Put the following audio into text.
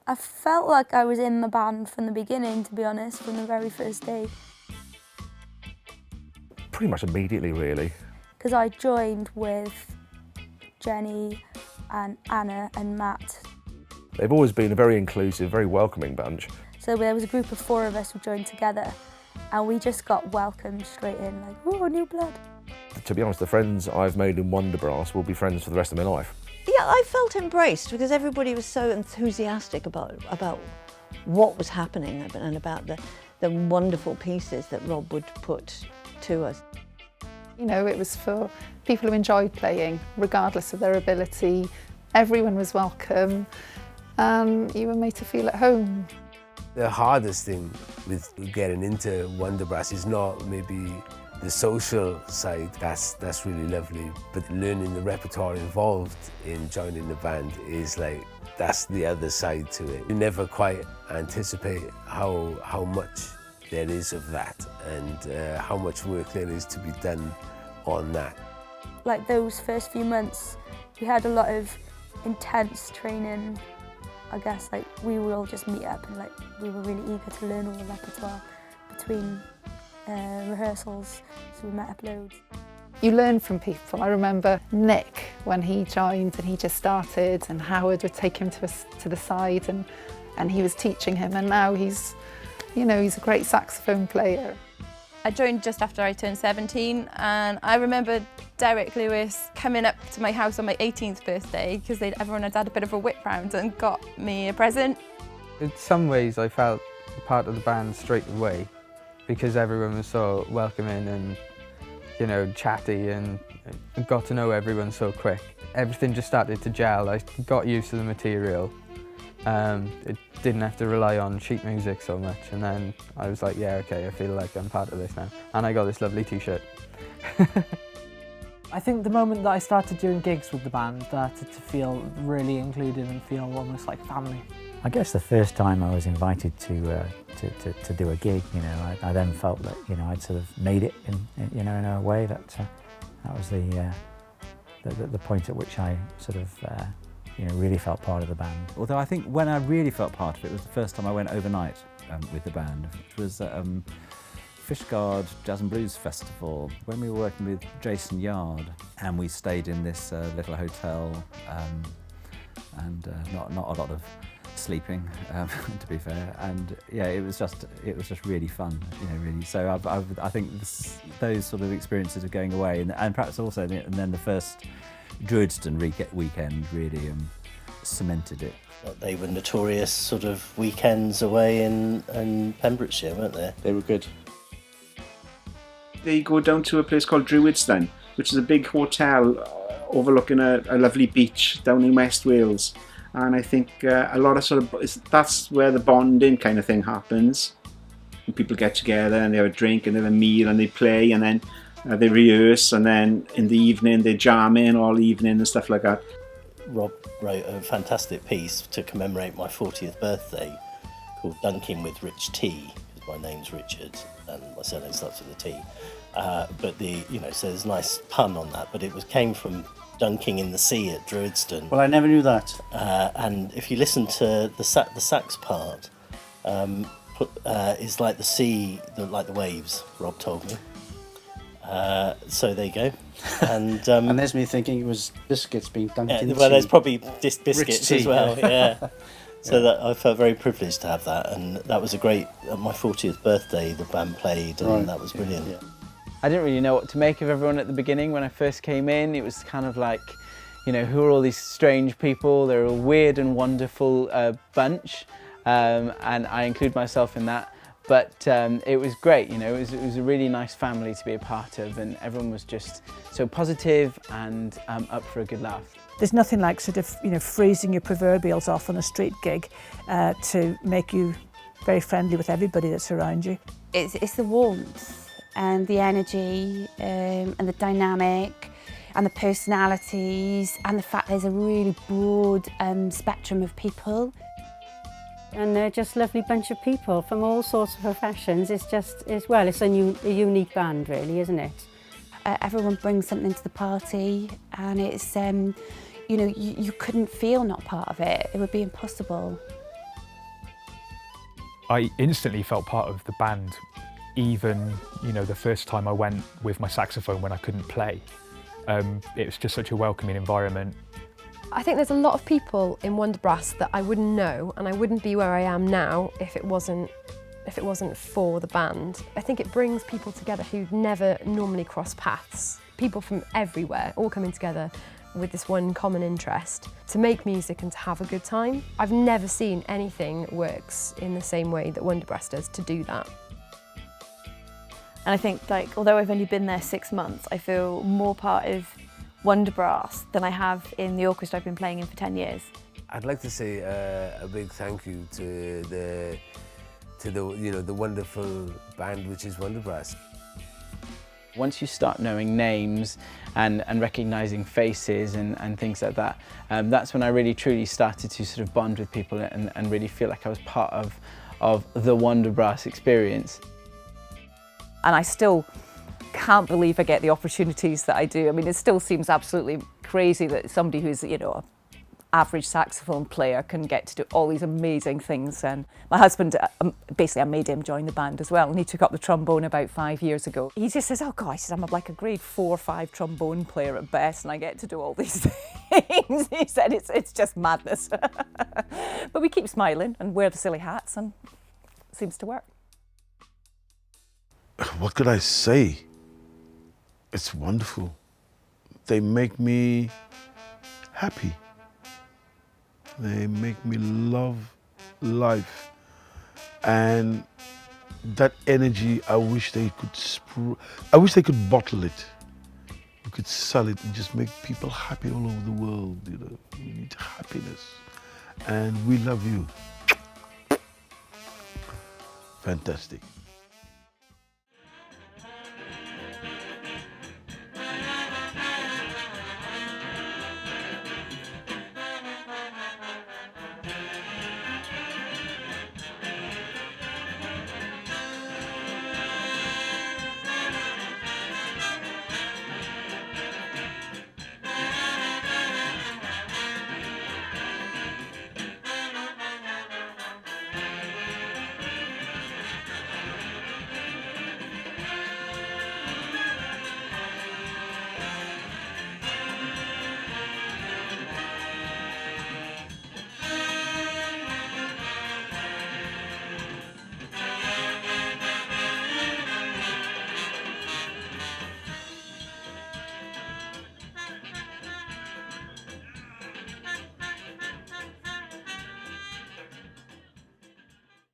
I felt like I was in the band from the beginning, to be honest, from the very first day. Pretty much immediately, really. Because I joined with Jenny and Anna and Matt. They've always been a very inclusive, very welcoming bunch. So there was a group of 4 of us who joined together and we just got welcomed straight in, like, oh, new blood. To be honest, the friends I've made in Wonderbrass will be friends for the rest of my life. Yeah, I felt embraced because everybody was so enthusiastic about what was happening and about the wonderful pieces that Rob would put to us. You know, it was for people who enjoyed playing, regardless of their ability. Everyone was welcome and you were made to feel at home. The hardest thing with getting into Wonderbrass is not maybe the social side, that's really lovely, but learning the repertoire involved in joining the band is like, that's the other side to it. You never quite anticipate how much there is of that and how much work there is to be done on that. Like those first few months, we had a lot of intense training. I guess like we would all just meet up and like we were really eager to learn all the repertoire between rehearsals, so we met up loads. You learn from people. I remember Nick when he joined and he just started, and Howard would take him to the side and he was teaching him, and now he's, you know, he's a great saxophone player. I joined just after I turned 17 and I remember Derek Lewis coming up to my house on my 18th birthday because everyone had had a bit of a whip round and got me a present. In some ways I felt part of the band straight away because everyone was so welcoming and, you know, chatty, and got to know everyone so quick. Everything just started to gel. I got used to the material. It didn't have to rely on sheet music so much, and then I was like, yeah, okay, I feel like I'm part of this now. And I got this lovely t-shirt. I think the moment that I started doing gigs with the band, to feel really included and feel almost like family. I guess the first time I was invited to do a gig, you know, I then felt that, you know, I'd sort of made it in a way that was the point at which I sort of you know, really felt part of the band. Although I think when I really felt part of it was the first time I went overnight with the band, which was at Fishguard Jazz and Blues Festival, when we were working with Jason Yard, and we stayed in this little hotel, and not a lot of sleeping, to be fair, and yeah, it was just really fun, you know, really. So I think those sort of experiences of going away, and perhaps also, and then the first Druidston weekend really cemented it. They were notorious sort of weekends away in Pembrokeshire, weren't they? They were good. They go down to a place called Druidston, which is a big hotel overlooking a lovely beach down in West Wales. And I think a lot of that's where the bonding kind of thing happens. And people get together and they have a drink and they have a meal and they play, and then they rehearse, and then in the evening they jam in all evening and stuff like that. Rob wrote a fantastic piece to commemorate my 40th birthday called Dunking with Rich Tea, because my name's Richard and my surname starts with a T. But so there's a nice pun on that, but it came from dunking in the sea at Druidston. Well, I never knew that. And if you listen to the sax part, is like the sea, like the waves, Rob told me. So there you go. And and there's me thinking it was biscuits being dunked in the sea. Well, there's probably biscuits as well, yeah. yeah. So that I felt very privileged to have that, and that was a great, at my 40th birthday, the band played, and that was brilliant. Yeah. I didn't really know what to make of everyone at the beginning when I first came in. It was kind of like, you know, who are all these strange people? They're a weird and wonderful bunch, and I include myself in that. But it was great, you know, it was a really nice family to be a part of, and everyone was just so positive and up for a good laugh. There's nothing like sort of, you know, freezing your proverbials off on a street gig to make you very friendly with everybody that's around you. It's the warmth and the energy and the dynamic and the personalities and the fact there's a really broad spectrum of people. And they're just a lovely bunch of people from all sorts of professions. It's a unique band really, isn't it? Everyone brings something to the party, and it's, you know, you couldn't feel not part of it. It would be impossible. I instantly felt part of the band, even, you know, the first time I went with my saxophone when I couldn't play. It was just such a welcoming environment. I think there's a lot of people in Wonderbrass that I wouldn't know, and I wouldn't be where I am now if it wasn't for the band. I think it brings people together who'd never normally cross paths. People from everywhere all coming together with this one common interest to make music and to have a good time. I've never seen anything that works in the same way that Wonderbrass does to do that. And I think, like, although I've only been there 6 months, I feel more part of Wonderbrass than I have in the orchestra I've been playing in for 10 years. I'd like to say a big thank you to the wonderful band which is Wonderbrass. Once you start knowing names and recognising faces and things like that, that's when I really truly started to sort of bond with people and really feel like I was part of the Wonderbrass experience. And I still can't believe I get the opportunities that I do. I mean, it still seems absolutely crazy that somebody who's, you know, an average saxophone player can get to do all these amazing things. And my husband, basically I made him join the band as well, and he took up the trombone about 5 years ago. He just says, oh God, he says, I'm like a grade 4 or 5 trombone player at best, and I get to do all these things. He said, it's just madness. But we keep smiling and wear the silly hats, and it seems to work. What could I say? It's wonderful. They make me happy. They make me love life. And that energy, I wish they could bottle it. We could sell it and just make people happy all over the world, you know. We need happiness. And we love you. Fantastic.